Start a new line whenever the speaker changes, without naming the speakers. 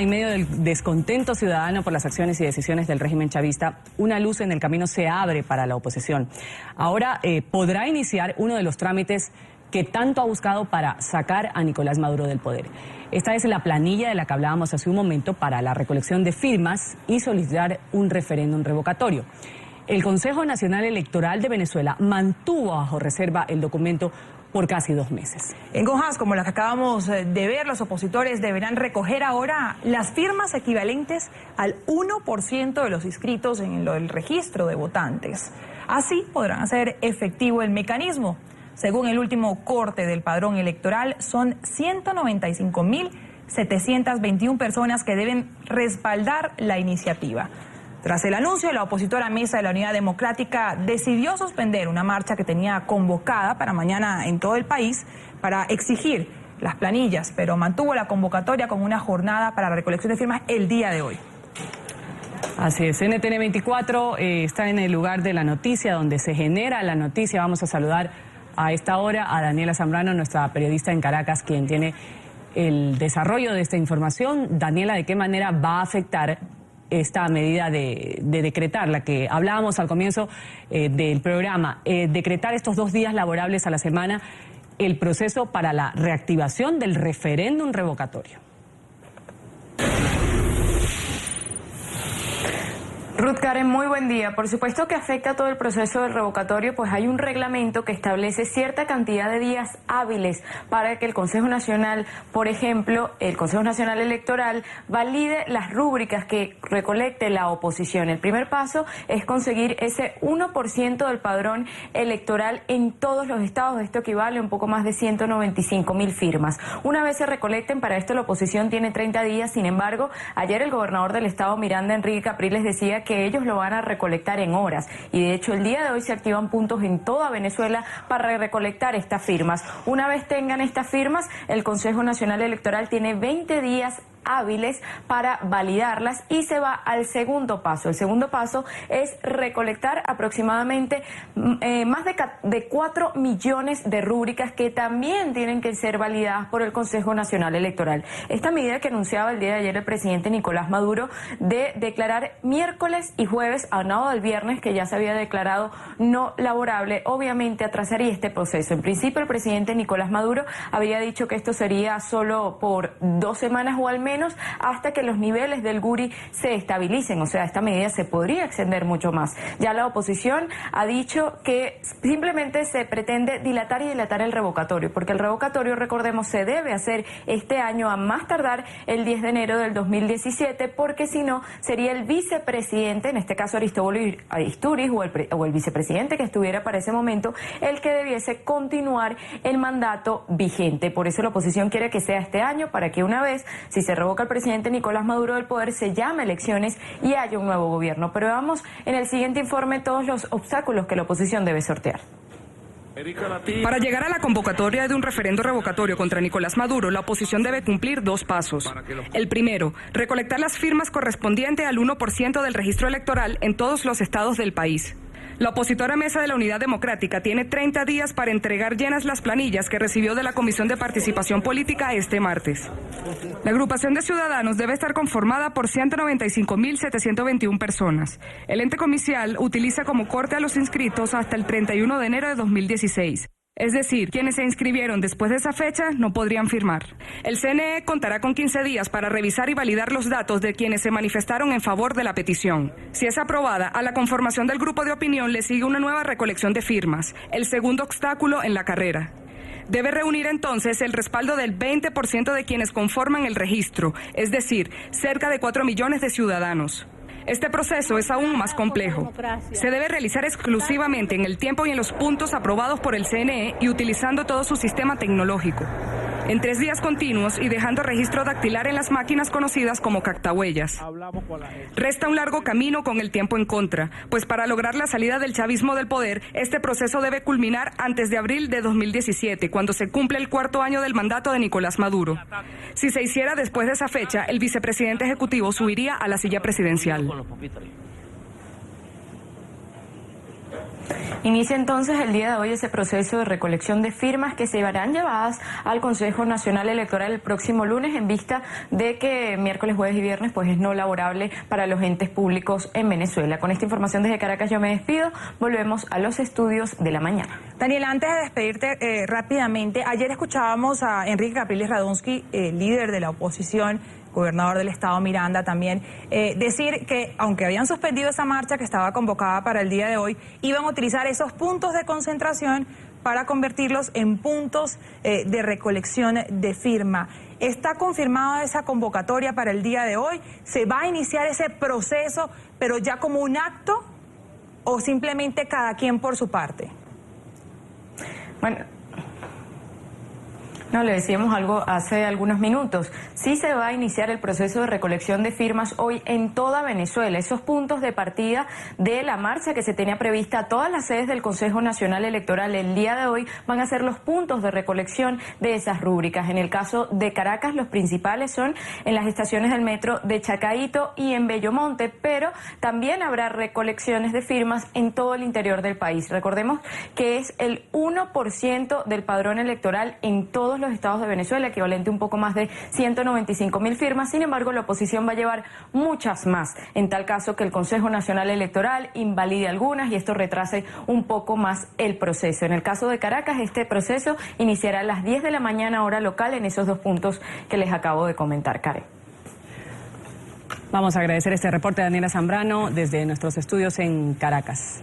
en medio del descontento ciudadano por las acciones y decisiones del régimen chavista, una luz en el camino se abre para la oposición. Ahora podrá iniciar uno de los trámites que tanto ha buscado para sacar a Nicolás Maduro del poder. Esta es la planilla de la que hablábamos hace un momento para la recolección de firmas y solicitar un referéndum revocatorio. El Consejo Nacional Electoral de Venezuela mantuvo bajo reserva el documento por casi 2 meses.
En hojas como las que acabamos de ver, los opositores deberán recoger ahora las firmas equivalentes al 1% de los inscritos en el registro de votantes. Así podrán hacer efectivo el mecanismo. Según el último corte del padrón electoral, son 195.721 personas que deben respaldar la iniciativa. Tras el anuncio, la opositora Mesa de la Unidad Democrática decidió suspender una marcha que tenía convocada para mañana en todo el país para exigir las planillas, pero mantuvo la convocatoria con una jornada para la recolección de firmas el día de hoy.
Así es, NTN 24 está en el lugar de la noticia, donde se genera la noticia. Vamos a saludar a esta hora a Daniela Zambrano, nuestra periodista en Caracas, quien tiene el desarrollo de esta información. Daniela, ¿de qué manera va a afectar esta medida de decretar, la que hablábamos al comienzo del programa, decretar estos 2 días laborables a la semana, el proceso para la reactivación del referéndum revocatorio?
Ruth Karen, muy buen día. Por supuesto que afecta a todo el proceso del revocatorio, pues hay un reglamento que establece cierta cantidad de días hábiles para que el Consejo Nacional, por ejemplo, el Consejo Nacional Electoral, valide las rúbricas que recolecte la oposición. El primer paso es conseguir ese 1% del padrón electoral en todos los estados. Esto equivale a un poco más de 195.000 firmas. Una vez se recolecten, para esto la oposición tiene 30 días. Sin embargo, ayer el gobernador del estado, Miranda Enrique Capriles, decía que ellos lo van a recolectar en horas, y de hecho el día de hoy se activan puntos en toda Venezuela para recolectar estas firmas. Una vez tengan estas firmas, el Consejo Nacional Electoral tiene 20 días hábiles para validarlas y se va al segundo paso. El segundo paso es recolectar aproximadamente más de 4 millones de rúbricas que también tienen que ser validadas por el Consejo Nacional Electoral. Esta medida que anunciaba el día de ayer el presidente Nicolás Maduro de declarar miércoles y jueves, aunado al viernes que ya se había declarado no laborable, obviamente atrasaría este proceso. En principio el presidente Nicolás Maduro había dicho que esto sería solo por 2 semanas o al menos, hasta que los niveles del Guri se estabilicen. O sea, esta medida se podría extender mucho más. Ya la oposición ha dicho que simplemente se pretende dilatar y dilatar el revocatorio, porque el revocatorio, recordemos, se debe hacer este año a más tardar el 10 de enero del 2017, porque si no, sería el vicepresidente, en este caso Aristóbulo Istúriz, o el vicepresidente que estuviera para ese momento, el que debiese continuar el mandato vigente. Por eso la oposición quiere que sea este año, para que una vez, si se revoca al presidente Nicolás Maduro del poder, se llame elecciones y haya un nuevo gobierno. Pero veamos en el siguiente informe todos los obstáculos que la oposición debe sortear.
Para llegar a la convocatoria de un referendo revocatorio contra Nicolás Maduro, la oposición debe cumplir 2 pasos. El primero, recolectar las firmas correspondientes al 1% del registro electoral en todos los estados del país. La opositora Mesa de la Unidad Democrática tiene 30 días para entregar llenas las planillas que recibió de la Comisión de Participación Política este martes. La agrupación de ciudadanos debe estar conformada por 195.721 personas. El ente comicial utiliza como corte a los inscritos hasta el 31 de enero de 2016. Es decir, quienes se inscribieron después de esa fecha no podrían firmar. El CNE contará con 15 días para revisar y validar los datos de quienes se manifestaron en favor de la petición. Si es aprobada, a la conformación del grupo de opinión le sigue una nueva recolección de firmas, el segundo obstáculo en la carrera. Debe reunir entonces el respaldo del 20% de quienes conforman el registro, es decir, cerca de 4 millones de ciudadanos. Este proceso es aún más complejo. Se debe realizar exclusivamente en el tiempo y en los puntos aprobados por el CNE y utilizando todo su sistema tecnológico, en 3 días continuos y dejando registro dactilar en las máquinas conocidas como cactahuellas. Resta un largo camino con el tiempo en contra, pues para lograr la salida del chavismo del poder, este proceso debe culminar antes de abril de 2017, cuando se cumple el 4º año del mandato de Nicolás Maduro. Si se hiciera después de esa fecha, el vicepresidente ejecutivo subiría a la silla presidencial.
Inicia entonces el día de hoy ese proceso de recolección de firmas que se verán llevadas al Consejo Nacional Electoral el próximo lunes, en vista de que miércoles, jueves y viernes pues es no laborable para los entes públicos en Venezuela. Con esta información desde Caracas yo me despido. Volvemos a los estudios de la mañana.
Daniela, antes de despedirte rápidamente, ayer escuchábamos a Enrique Capriles Radonsky, líder de la oposición, gobernador del estado Miranda también, decir que aunque habían suspendido esa marcha que estaba convocada para el día de hoy, iban a utilizar esos puntos de concentración para convertirlos en puntos de recolección de firma. ¿Está confirmada esa convocatoria para el día de hoy? ¿Se va a iniciar ese proceso, pero ya como un acto, o simplemente cada quien por su parte?
Bueno, no, le decíamos algo hace algunos minutos. Sí se va a iniciar el proceso de recolección de firmas hoy en toda Venezuela. Esos puntos de partida de la marcha que se tenía prevista a todas las sedes del Consejo Nacional Electoral el día de hoy van a ser los puntos de recolección de esas rúbricas. En el caso de Caracas, los principales son en las estaciones del metro de Chacaíto y en Bellomonte, pero también habrá recolecciones de firmas en todo el interior del país. Recordemos que es el 1% del padrón electoral en todos los estados de Venezuela, equivalente a un poco más de 195.000 firmas. Sin embargo, la oposición va a llevar muchas más, en tal caso que el Consejo Nacional Electoral invalide algunas y esto retrase un poco más el proceso. En el caso de Caracas, este proceso iniciará a las 10 de la mañana hora local en esos dos puntos que les acabo de comentar, Karen.
Vamos a agradecer este reporte de Daniela Zambrano desde nuestros estudios en Caracas.